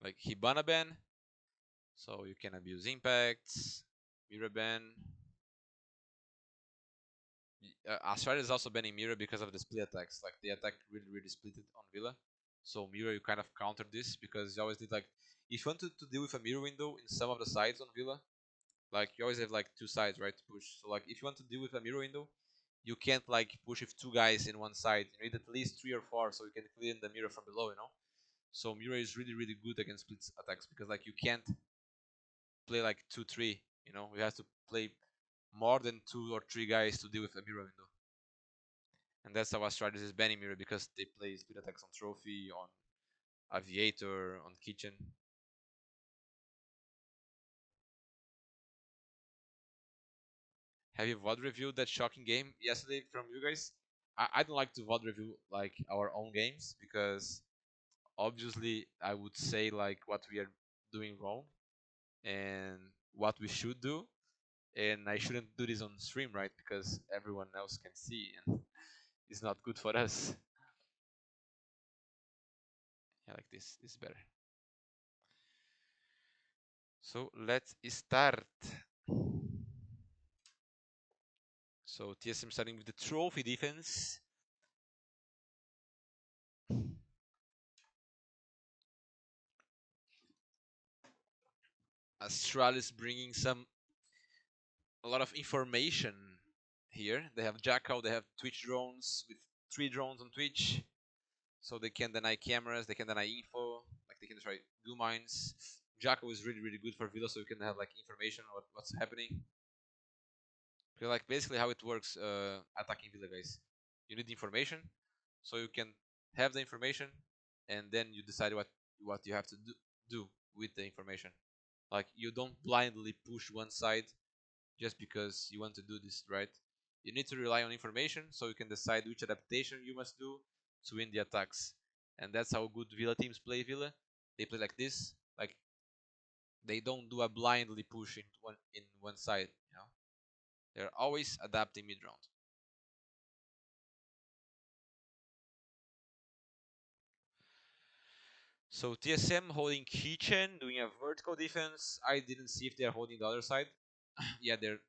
like Hibana ban, so you can abuse impacts. Mirror ban. Astralis is also banning mirror because of the split attacks. Like the attack really split it on Villa. So mirror, you kind of counter this because you always need like, if you want to deal with a mirror window in some of the sides on Villa, like you always have like two sides, right, to push. So like if you want to deal with a mirror window, you can't like push with two guys in one side. You need at least 3 or 4 so you can clean the mirror from below, you know. So mirror is really good against split attacks because like you can't play like 2-3. You know, you have to play more than 2 or 3 guys to deal with a mirror window. And that's how Astralis is banning mirror because they play speed attacks on trophy, on aviator, on kitchen. Have you VOD reviewed that shocking game yesterday from you guys? I don't like to VOD review like our own games because obviously I would say like what we are doing wrong and what we should do, and I shouldn't do this on stream, right? Because everyone else can see and it's not good for us. Yeah, like this is better. So let's start. So TSM starting with the trophy defense. Astralis bringing a lot of information here. They have Jackal, they have Twitch drones with 3 drones on Twitch, so they can deny cameras, they can deny info, like they can try goo mines. Jackal is really good for Villa, so you can have like information on what's happening. Because like basically how it works, attacking Villa, guys. You need information, so you can have the information, and then you decide what you have to do with the information. Like you don't blindly push one side just because you want to do this, right? You need to rely on information so you can decide which adaptation you must do to win the attacks. And that's how good Villa teams play Villa. They play like this, like they don't do a blindly push in one side, you know. They're always adapting mid round. So TSM holding kitchen, doing a vertical defense. I didn't see if they're holding the other side. Yeah, they're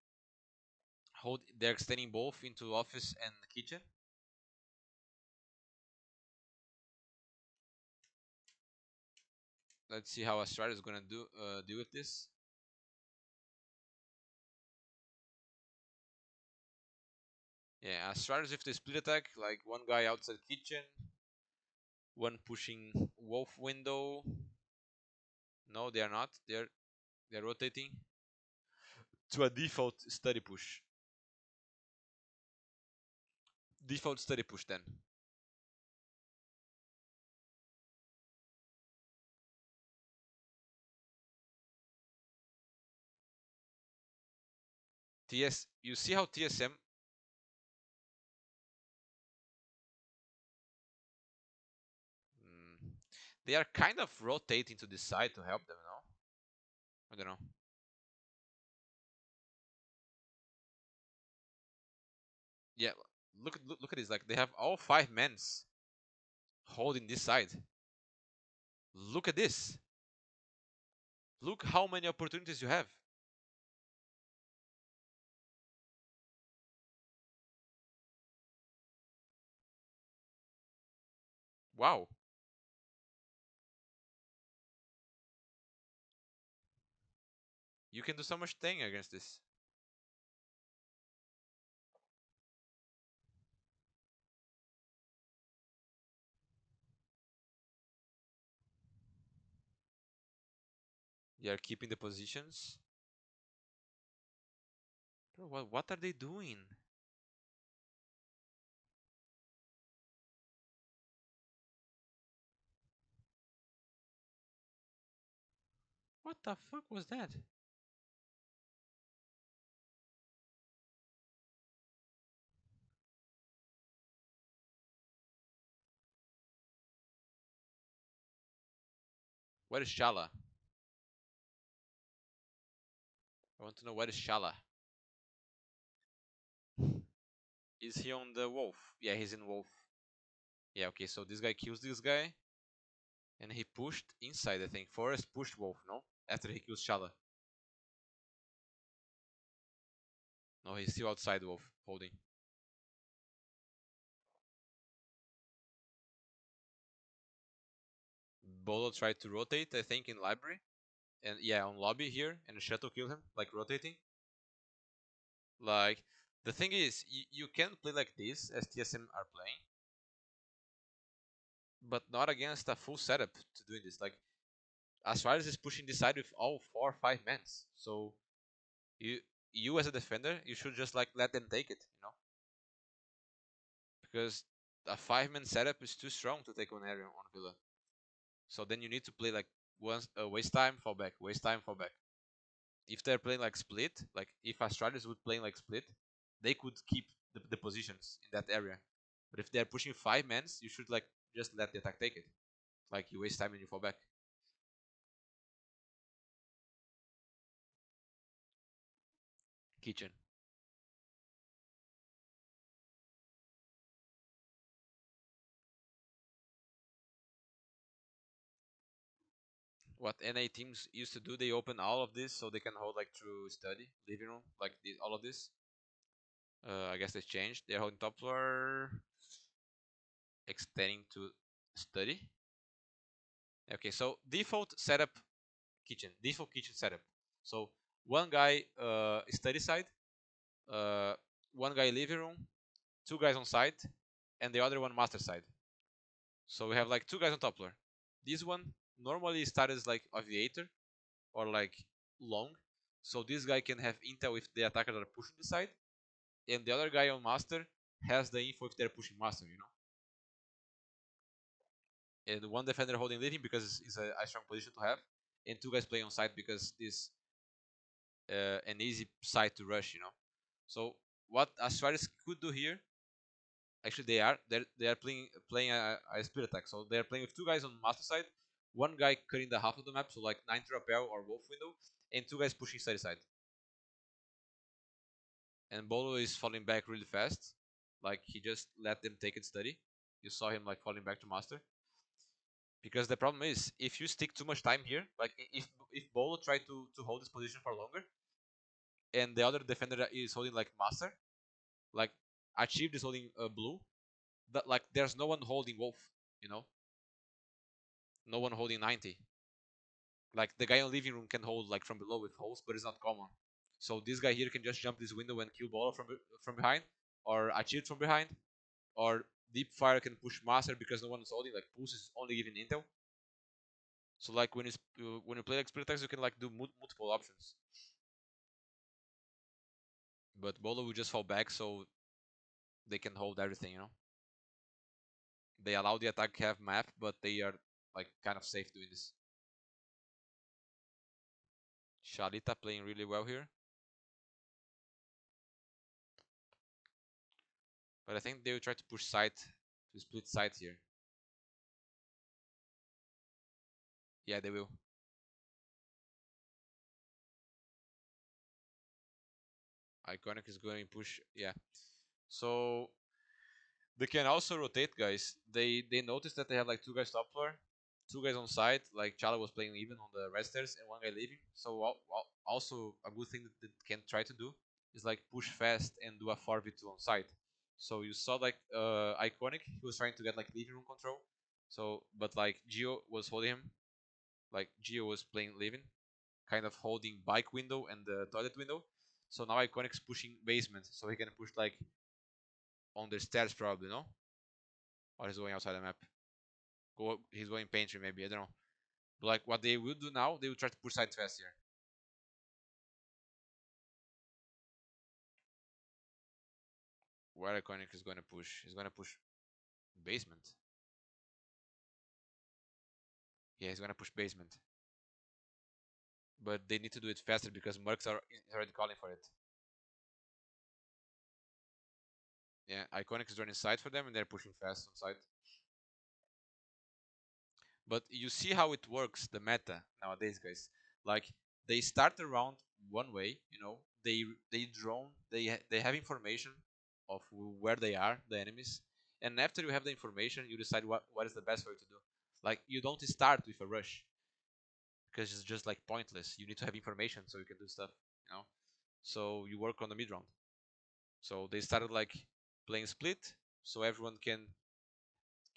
extending both into office and kitchen. Let's see how Astralis is gonna deal with this. Yeah, Astralis with the split attack, like one guy outside kitchen, one pushing wolf window. No, they are not. They're rotating to a default steady push. Default steady push then. You see how TSM. Mm, they are kind of rotating to this side to help them. No, I don't know. Yeah, look at this. Like they have all 5 men's holding this side. Look at this. Look how many opportunities you have. Wow. You can do so much thing against this. They are keeping the positions. Bro, what are they doing? What the fuck was that? Where is Shala? I want to know where is Shala. Is he on the wolf? Yeah, he's in wolf. Yeah, okay, so this guy kills this guy. And he pushed inside, I think. Forest pushed Wolf, no? After he kills Shala. No, he's still outside Wolf, holding. Bolo tried to rotate, I think, in library. And yeah, on lobby here, and Shadow killed him, like rotating. Like, the thing is, you can play like this as TSM are playing, but not against a full setup to doing this. Like, Astralis is pushing this side with all 4 or 5 men. So, you as a defender, you should just like let them take it, you know? Because a 5-man setup is too strong to take one area on Villa. So then you need to play like once waste time, fall back, waste time, fall back. If they're playing like split, like if Astralis would play like split, they could keep the positions in that area. But if they're pushing 5 men, you should like just let the attack take it. Like you waste time and you fall back. Kitchen. What NA teams used to do, they open all of this so they can hold like through study, living room, like all of this. I guess they changed. They're holding top floor, extending to study. Okay, so default setup kitchen, default kitchen setup. So one guy study side, uh, one guy living room, 2 guys on site, and the other one master side. So we have like 2 guys on top floor. This one normally started as like aviator or like long. So this guy can have intel if the attackers are pushing the side, and the other guy on master has the info if they're pushing master, you know. And one defender holding living because it's a strong position to have, and 2 guys playing on site because this an easy side to rush, you know. So what Astralis could do here, actually they are playing a speed attack. So they are playing with 2 guys on master side, one guy cutting the half of the map, so like 90 rappel or wolf window, and 2 guys pushing study side. And Bolo is falling back really fast, like he just let them take it study. You saw him like falling back to master. Because the problem is, if you stick too much time here, like if Bolo try to hold this position for longer, and the other defender is holding like master, like Achieved is holding blue, that like there's no one holding wolf, you know, no one holding 90. Like the guy on living room can hold like from below with holes, but it's not common. So this guy here can just jump this window and kill Bolo from behind, or Achieved from behind, or Deep Fire can push master because no one is holding. Like Pulse is only giving intel. So like when you play like spirit attacks, you can like do multiple options. But Bolo will just fall back, so they can hold everything, you know. They allow the attack have map, but they are like kind of safe doing this. Shalita playing really well here. But I think they will try to push side to split side here. Yeah, they will. Iconic is going to push. Yeah. So they can also rotate, guys. They noticed that they have like 2 guys top floor, 2 guys on side. Like Chala was playing even on the red stairs, and one guy leaving. So also a good thing that they can try to do is like push fast and do a 4v2 on side. So you saw like Iconic, he was trying to get like living room control. So but like Geo was holding him. Like Geo was playing living, kind of holding bike window and the toilet window. So now Iconic's pushing basement, so he can push like on the stairs probably, no? Or he's going outside the map. He's going pantry maybe, I don't know. But like what they will do now, they will try to push side fast here. Where Iconic is going to push? He's going to push basement. Yeah, he's going to push basement. But they need to do it faster because Mercs are already calling for it. Yeah, Iconic is running side for them and they're pushing fast on side. But you see how it works, the meta nowadays, guys. Like they start around one way, you know. They drone, they have information of where they are, the enemies, and after you have the information, you decide what is the best way to do. Like you don't start with a rush because it's just like pointless. You need to have information so you can do stuff, you know. So you work on the mid round. So they started like playing split, so everyone can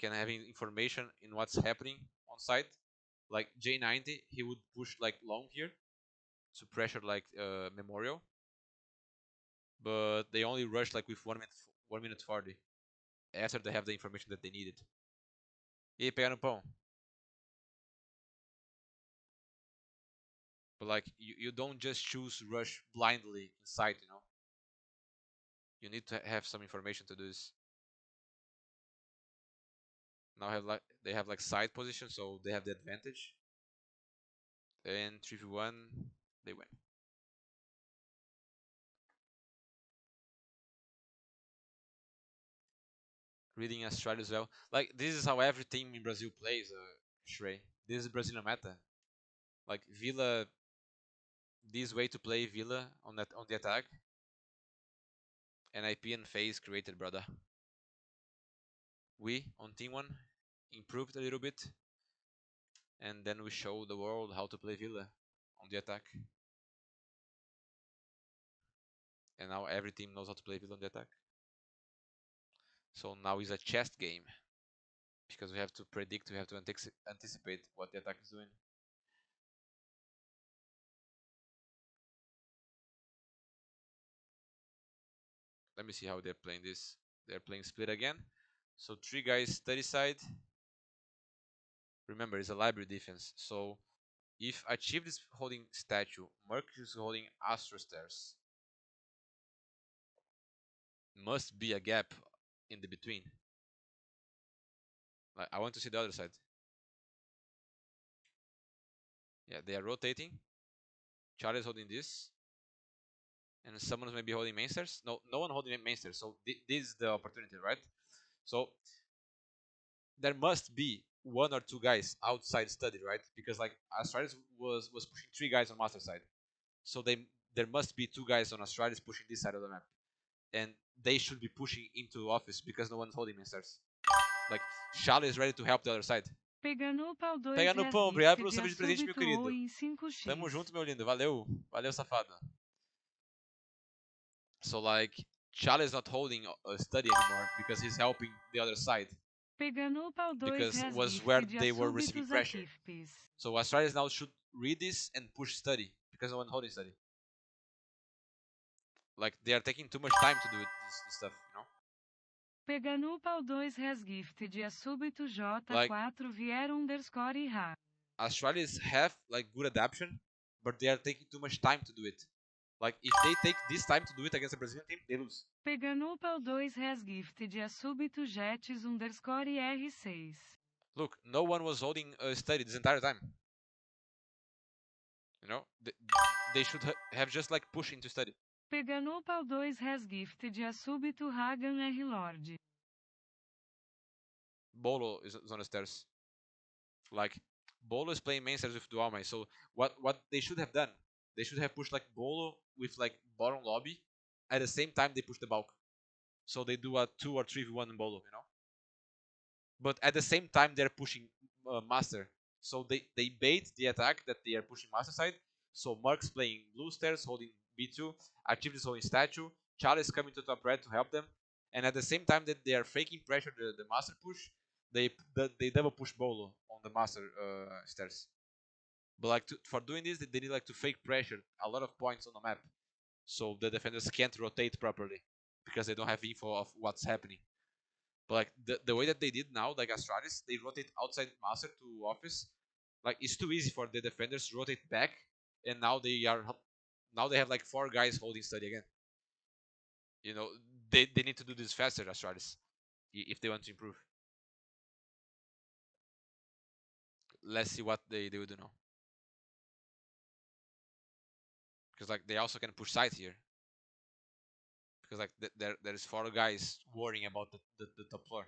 have information in what's happening on site. Like J90, he would push like long here to pressure like Memorial, but they only rush like with 1 minute 40 after they have the information that they needed. E aí, pegar no pão. But like you don't just choose rush blindly inside, you know. You need to have some information to do this. Now they have like side position, so they have the advantage. And 3v1, they win. Reading Astralis as well. Like this is how every team in Brazil plays, Shrey. This is Brazilian meta. Like Villa, this way to play Villa on the attack. And IP and phase created, brother. We on team one improved a little bit, and then we show the world how to play Villa on the attack. And now every team knows how to play Villa on the attack. So now it's a chess game because we have to predict, we have to anticipate what the attack is doing. Let me see how they're playing this. They're playing split again. So 3 guys study side. Remember, it's a library defense. So if Achieved is holding statue, Merc is holding Astro Stairs. Must be a gap in the between. Like, I want to see the other side. Yeah, they are rotating. Charlie is holding this. And someone may be holding main stairs. No one holding main stairs. So this is the opportunity, right? So there must be 1 or 2 guys outside study, right? Because like Astralis was pushing 3 guys on master side. So there must be 2 guys on Astralis pushing this side of the map. And they should be pushing into office because no one's holding main stairs. Like, Charlie is ready to help the other side. Pega no pau 2. Pega no pão, obrigado pelo sub de presente, meu querido. Tamo junto, meu lindo. Valeu. Valeu, safado. So like Charlie is not holding a study anymore because he's helping the other side. Pega no pau 2. Because it was where they were receiving pressure. So Astralis now should read this and push study because no one holding study. Like they are taking too much time to do this stuff, you know. Pega no pau 2 resgifted a súbito J4 vier underscore e ra. Astralis have like good adaptation, but they are taking too much time to do it. Like if they take this time to do it against a Brazilian team, they lose. Pega no pau 2 resgifted a súbito jets underscore R6. Look, no one was holding a study this entire time. You know, they should have just like pushed into study. Pega no pau 2 resgifted a súbito Hagan R Lord. Bolo is on the stairs. Like Bolo is playing main stairs with Dualmai. So what they should have done, they should have pushed like Bolo with like bottom lobby. At the same time they push the bulk. So they do a 2 or 3v1 in Bolo, you know. But at the same time they're pushing Master. So they bait the attack that they are pushing Master side. So Mark's playing blue stairs, holding B2. Achieved is holding statue. Charlie is coming to top red to help them. And at the same time that they are faking pressure the Master push, they double push Bolo on the Master stairs. But like for doing this, they need like to fake pressure a lot of points on the map, so the defenders can't rotate properly because they don't have info of what's happening. But like the way that they did now, like Astralis, they rotate outside Master to office. Like it's too easy for the defenders to rotate back, and now they have like 4 guys holding study again. You know, they need to do this faster, Astralis, if they want to improve. Let's see what they will do now. Because like they also can push side here. Because like there is 4 guys worrying about the top floor.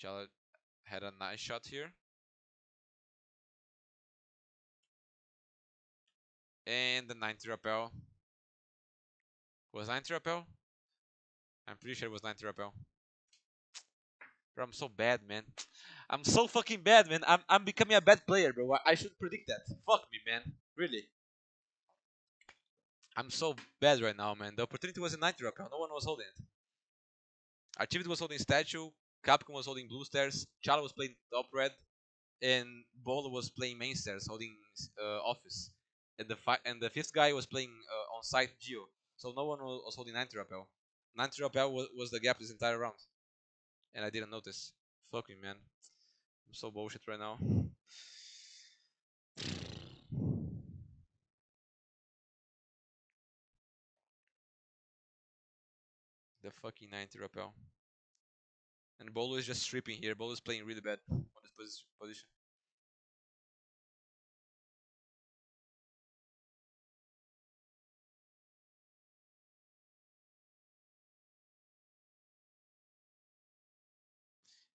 Chala had a nice shot here. And the 90 rappel. Was 90 rappel? I'm pretty sure it was 90 rappel. Bro, I'm so bad, man. I'm so fucking bad, man. I'm becoming a bad player, bro. I should predict that. Fuck me, man. Really. I'm so bad right now, man. The opportunity was in 90 rappel. No one was holding it. Activity was holding statue. Capcom was holding blue stairs. Chala was playing top red. And Bolo was playing main stairs, holding office. And the fifth guy was playing on site Geo. So no one was holding 90 rappel. 90 rappel was the gap this entire round. And I didn't notice. Fuck me, man. I'm so bullshit right now. The fucking 90 rappel. And Bolo is just stripping here. Bolo is playing really bad on this position.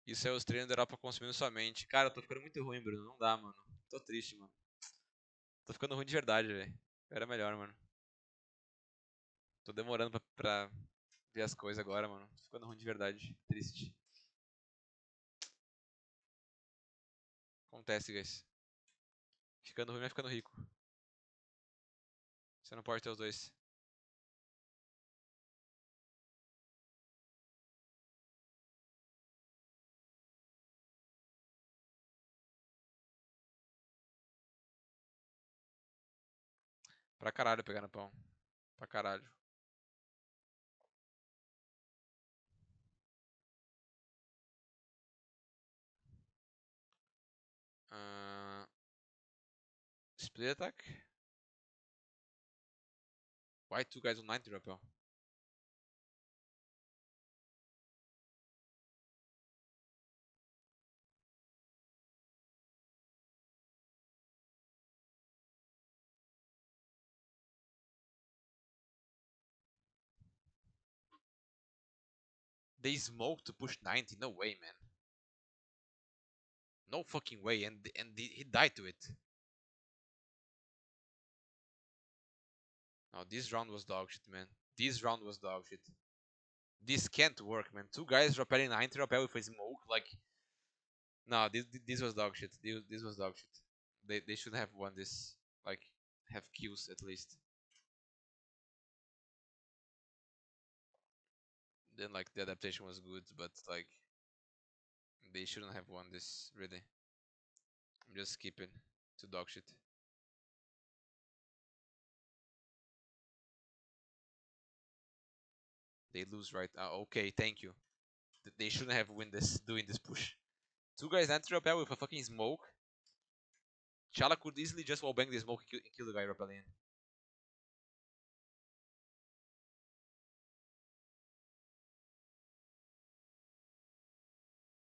Isso é os treinos da Europa consumindo sua mente. Cara, eu tô ficando muito ruim, Bruno. Não dá, mano. Tô triste, mano. Tô ficando ruim de verdade, velho. Era melhor, mano. Tô demorando pra ver as coisas agora, mano. Tô ficando ruim de verdade. Triste. Acontece, guys. Ficando ruim, mas ficando rico. Você não pode ter os dois. Pra caralho pegar no pão. Pra caralho. Split attack? Why two guys on 90 rappel? They smoked to push 90? No way, man. No fucking way. And he died to it. No, this round was dog shit, man. This round was dog shit. This can't work, man. Two guys rappelling 90 rappel with a smoke, like... No, this was dog shit. This was dog shit. They should have won this. Like, have kills at least. Then, like, the adaptation was good, but, like... They shouldn't have won this, really. I'm just skipping to dog shit. They lose, right? Okay, thank you. They shouldn't have win this, doing this push. Two guys enter rappel with a fucking smoke. Chala could easily just wallbang the smoke and kill the guy rappelling.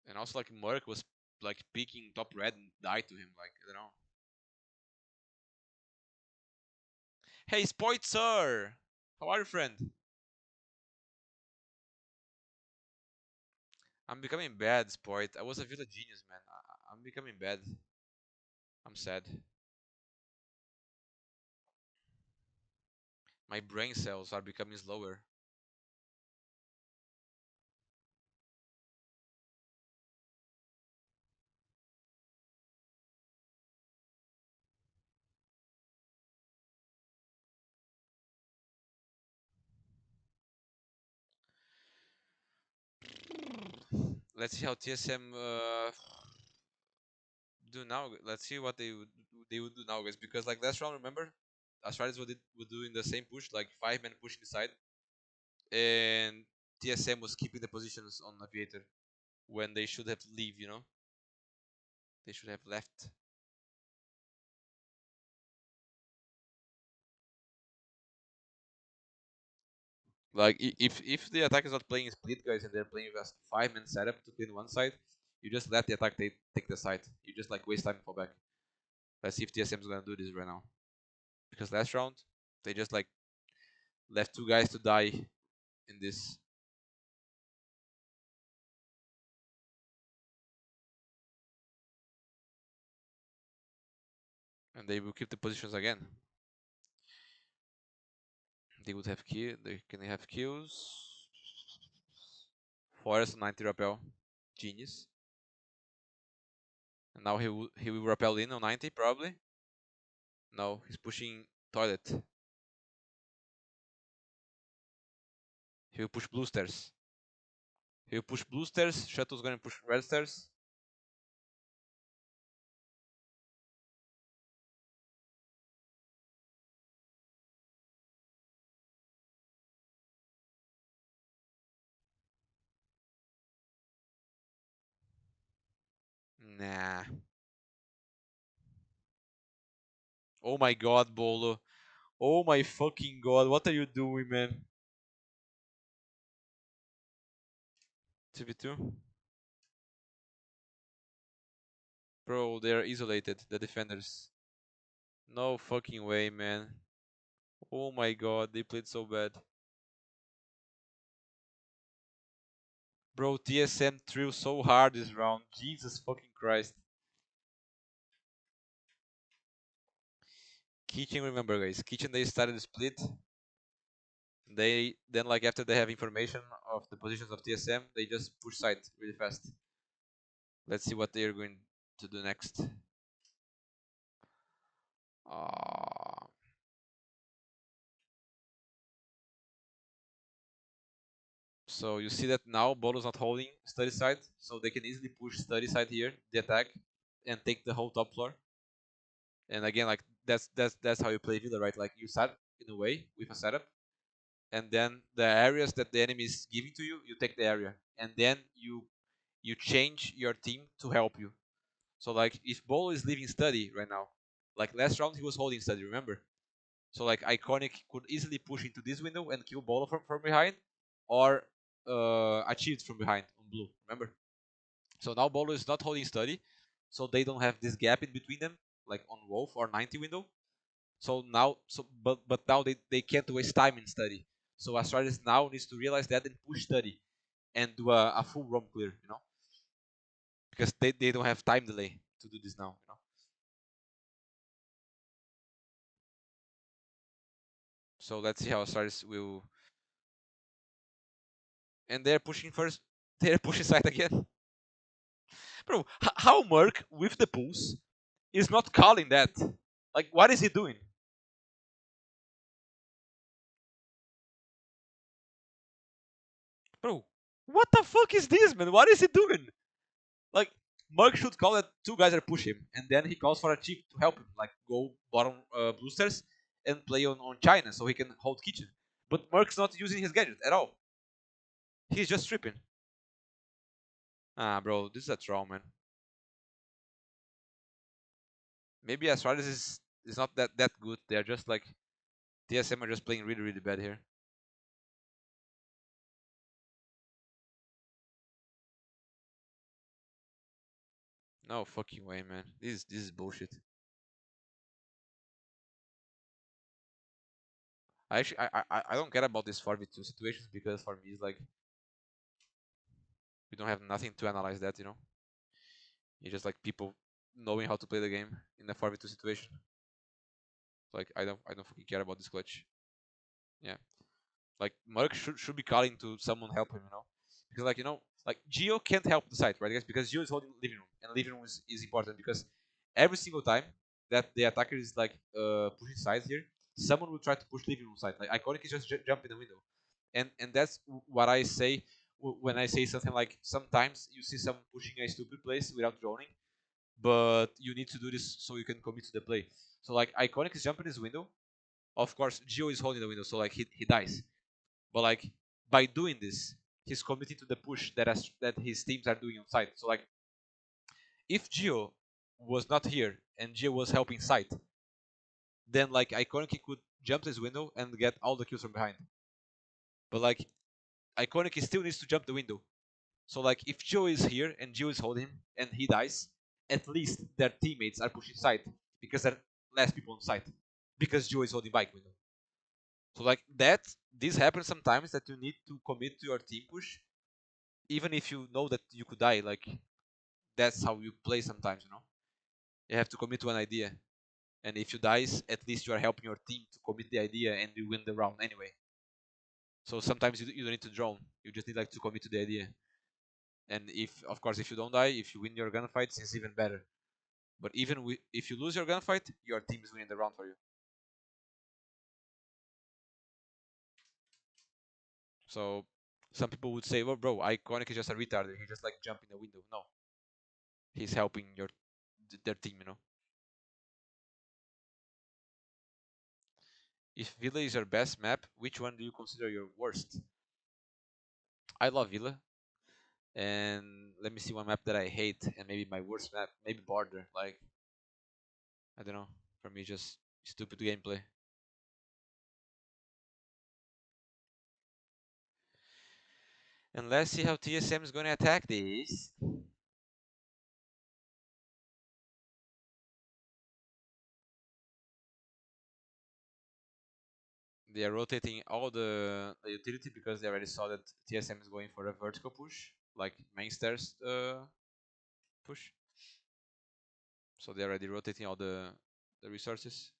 And also, like, Merc was, like, peeking top red and died to him, like, I don't know. Hey, Spoitzer! How are you, friend? I'm becoming bad, Spoit. I was a villa genius, man. I'm becoming bad. I'm sad. My brain cells are becoming slower. Let's see how TSM do now. Let's see what they would do now, guys. Because like last round, remember, Astralis would doing the same push, like 5-man push inside, and TSM was keeping the positions on Aviator when they should have leave. You know, they should have left. Like if the attack is not playing split, guys, and they're playing with a 5-man setup to clean one side, you just let the attack take the side. You just like waste time and fall back. Let's see if TSM is gonna do this right now. Because last round they just like left two guys to die in this. And they will keep the positions again. They would have kill. They can have kills. Forest 90 rappel. Genius. And now he will rappel in on 90 probably. No, he's pushing toilet. He will push blue stairs. He will push blue stairs. Shuttle's gonna push red stairs. Nah. Oh my god, Bolo. Oh my fucking god, what are you doing, man? 2v2? Bro, they're isolated, the defenders. No fucking way, man. Oh my god, they played so bad. Bro, TSM threw so hard this round. Jesus fucking Christ. Kitchen, remember guys, Kitchen they started the split. They then like after they have information of the positions of TSM, they just push side really fast. Let's see what they're going to do next. Uh, so you see that now Bolo's not holding study side, so they can easily push study side here, the attack, and take the whole top floor. And again, like that's how you play Villa, right? Like you start in a way with a setup, and then the areas that the enemy is giving to you, you take the area, and then you change your team to help you. So like if Bolo is leaving study right now, like last round he was holding study, remember? So like Iconic could easily push into this window and kill Bolo from behind, or achieved from behind on blue, remember? So now Bolo is not holding study, so they don't have this gap in between them, like on Wolf or 90 window. So now, but now they can't waste time in study. So Astralis now needs to realize that and push study and do a full roam clear, you know, because they don't have time delay to do this now, you know. So let's see how Astralis will. And they're pushing first. They're pushing side again, bro. How Merc with the pulse is not calling that? Like, what is he doing? Bro, what the fuck is this, man? What is he doing? Like, Merc should call that two guys are push him, and then he calls for a chief to help him, like go bottom boosters and play on China so he can hold kitchen. But Merc's not using his gadget at all. He's just stripping. Ah, bro, this is a troll, man. Maybe Astralis is not that good. They're just like TSM are just playing really bad here. No fucking way, man. This is bullshit. I don't care about these 4v2 situations because for me it's like we don't have nothing to analyze that, you know. It's just like people knowing how to play the game in a 4v2 situation. Like I don't fucking care about this clutch. Yeah. Like Merc should be calling to someone help him, you know. Because like you know, like Geo can't help the site, right guys? Because Geo is holding living room and living room is important because every single time that the attacker is like pushing sides here, someone will try to push living room side. Like Iconic is just jump in the window. And that's what I say when I say something like sometimes you see someone pushing a stupid place without droning, but you need to do this so you can commit to the play. So like Iconic is jumping his window. Of course, Geo is holding the window, so like he dies. But like by doing this, he's committing to the push that his teams are doing on site. So like if Geo was not here and Geo was helping site, then like Iconic could jump this window and get all the kills from behind. But like Iconic still needs to jump the window. So like if Geo is here and Geo is holding him and he dies, at least their teammates are pushing side because there are less people on site because Geo is holding bike window. So like that, this happens sometimes that you need to commit to your team push, even if you know that you could die. Like that's how you play sometimes, you know. You have to commit to an idea, and if you dies, at least you are helping your team to commit the idea and you win the round anyway. So sometimes you don't need to drone. You just need like to commit to the idea. And if, of course, if you don't die, if you win your gunfights, it's even better. But even if you lose your gunfight, your team is winning the round for you. So some people would say, well, bro, Iconic is just a retard. He just like jump in the window. No, he's helping their team, you know. If Villa is your best map, which one do you consider your worst? I love Villa, and let me see one map that I hate, and maybe my worst map, maybe Border. Like, I don't know. For me, just stupid gameplay. And let's see how TSM is going to attack this. They are rotating all the utility because they already saw that TSM is going for a vertical push, like main stairs push. So they're already rotating all the resources.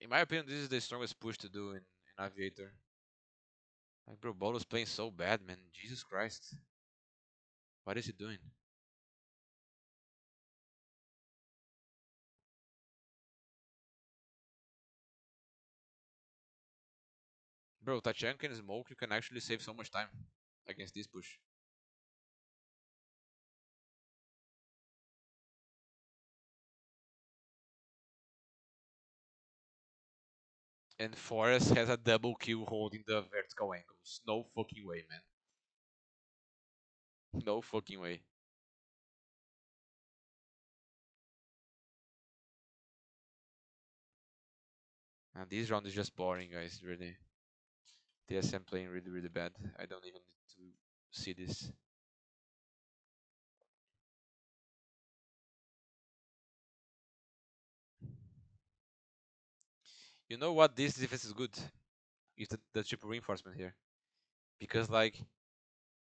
In my opinion, this is the strongest push to do in Aviator. Like, bro, Bolo's playing so bad, man. Jesus Christ. What is he doing? Bro, Tachanka and Smoke, you can actually save so much time against this push. And Forest has a double kill holding the vertical angles. No fucking way, man. No fucking way. And this round is just boring, guys, really. TSM playing really, really bad. I don't even need to see this. You know what? This defense is good. Is the triple reinforcement here. Because, like,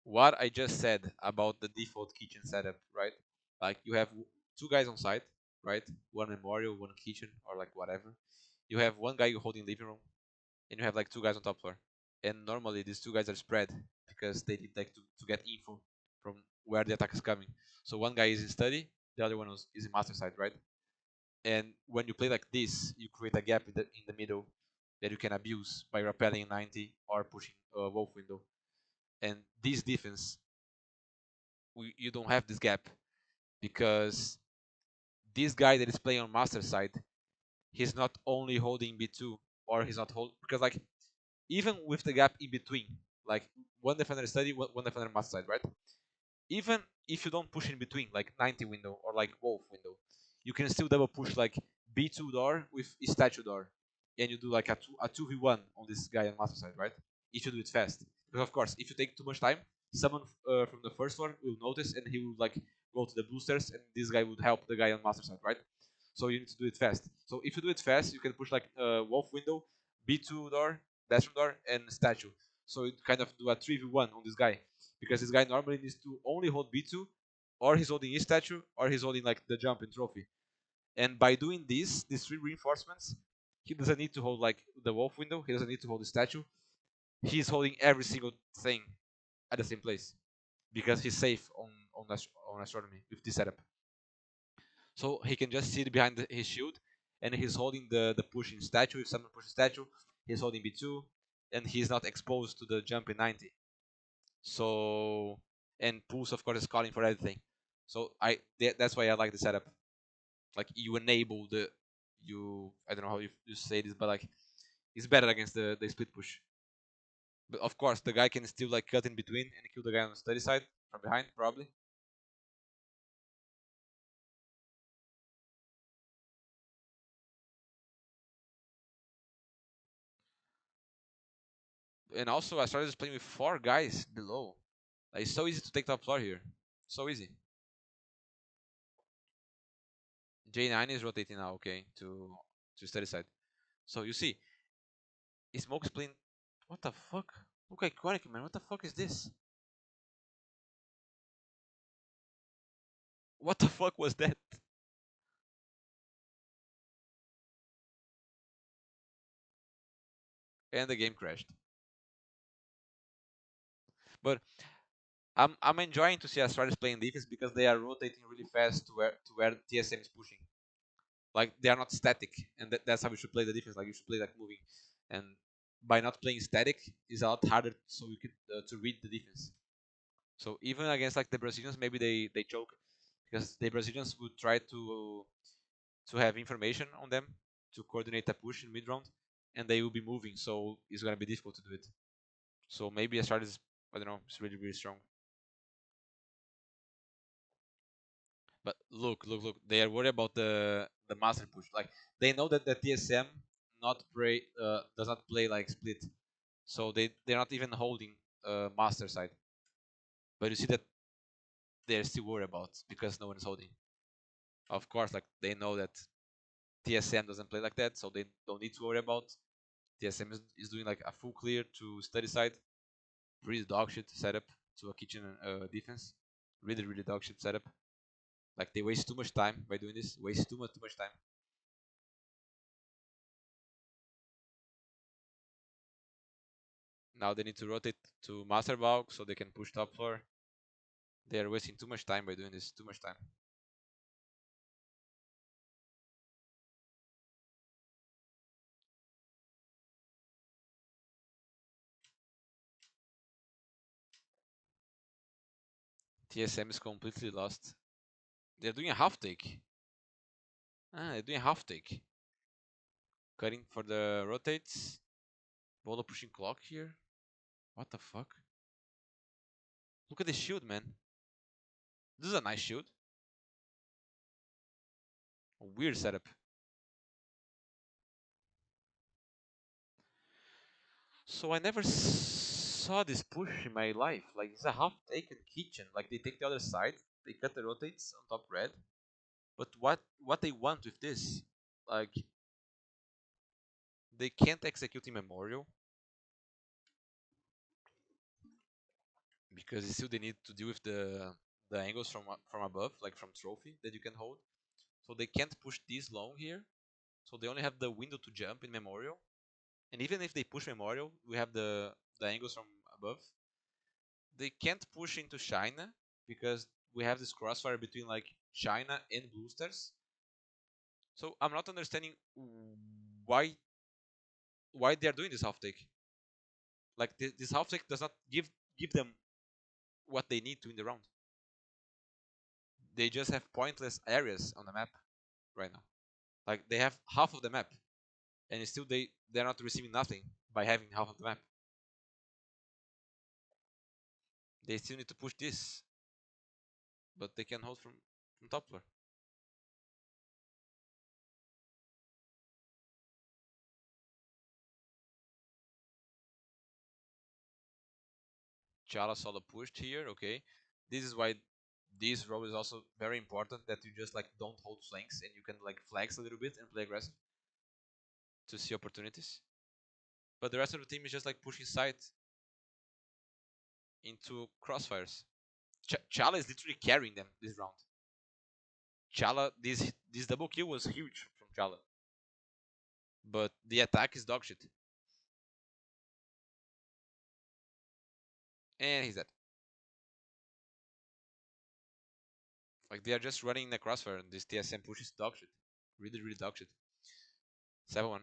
what I just said about the default kitchen setup, right? Like, you have two guys on site, right? One memorial, one kitchen, or like whatever. You have one guy holding living room, and you have like two guys on top floor. And normally these two guys are spread because they need like to get info from where the attack is coming. So one guy is in study, the other one is in master side, right? And when you play like this, you create a gap in the middle that you can abuse by rappelling 90 or pushing a wolf window. And this defense, you don't have this gap because this guy that is playing on master side, he's not only holding B2 or he's not holding because like even with the gap in between, like one defender study, one defender master side, right? Even if you don't push in between, like 90 window or like wolf window, you can still double push like B2 door with statue door, and you do like a 2v1 on this guy on master side, right? If you do it fast, because of course, if you take too much time, someone from the first floor will notice and he will like go to the boosters, and this guy would help the guy on master side, right? So you need to do it fast. So if you do it fast, you can push like wolf window, B2 door, dash door, and statue. So you kind of do a 3v1 on this guy because this guy normally needs to only hold B2, or he's holding his statue, or he's holding like the jump and trophy. And by doing these three reinforcements, he doesn't need to hold like the wolf window, he doesn't need to hold the statue. He's holding every single thing at the same place because he's safe on astronomy with this setup. So he can just sit behind his shield, and he's holding the pushing statue. If someone pushes statue, he's holding B2, and he's not exposed to the jump in 90. So, and Pulse of course is calling for everything. So that's why I like the setup. Like you enable I don't know how you say this, but like it's better against the split push. But of course the guy can still like cut in between and kill the guy on the study side from behind probably. And also I started just playing with 4 guys below. Like, it's so easy to take top floor here. So easy. J9 is rotating now, okay, to study side. So you see, Smoke's playing. What the fuck? Look iconic, man. What the fuck is this? What the fuck was that? and the game crashed. But I'm enjoying to see Astralis playing defense because they are rotating really fast to where TSM is pushing. Like they are not static, and that's how you should play the defense. Like you should play like moving, and by not playing static is a lot harder, so you can to read the defense. So even against like the Brazilians, maybe they choke because the Brazilians would try to have information on them to coordinate a push in mid round, and they will be moving, so it's gonna be difficult to do it. So maybe Astralis, I don't know, it's really really strong. But look, they are worried about the master push. Like they know that the TSM not play does not play like split, so they're not even holding master side. But you see that they're still worried about because no one is holding. Of course, like they know that TSM doesn't play like that, so they don't need to worry about. TSM is doing like a full clear to study side, really dog shit setup to a kitchen defense, really dog shit setup. Like they waste too much time by doing this, waste too much time. Now they need to rotate to master bulk so they can push top floor. They are wasting too much time by doing this, too much time. TSM is completely lost. They're doing a half take. They're doing a half take. Cutting for the rotates. Bolo pushing clock here. What the fuck? Look at the shield, man. This is a nice shield. A weird setup. So I never saw this push in my life. Like it's a half taken kitchen. Like they take the other side, they cut the rotates on top red. But what they want with this? Like they can't execute in memorial because still they need to deal with the angles from above, like from trophy that you can hold. So they can't push this long here. So they only have the window to jump in memorial. And even if they push memorial, we have the angles from above. They can't push into China because we have this crossfire between like China and Blue Stars. So I'm not understanding why why they are doing this half take. Like this half take does not give them what they need to win the round. They just have pointless areas on the map right now. Like they have half of the map, and still they're not receiving nothing by having half of the map. They still need to push this, but they can hold from top floor. Chala solo pushed here. Okay, this is why this row is also very important, that you just like don't hold flanks and you can like flex a little bit and play aggressive to see opportunities. But the rest of the team is just like pushing side into crossfires. Chala is literally carrying them this round. Chala, this double kill was huge from Chala, but the attack is dog shit. And he's dead. Like they are just running in the crossfire, and this TSM pushes dog shit. Really dog shit. 7-1.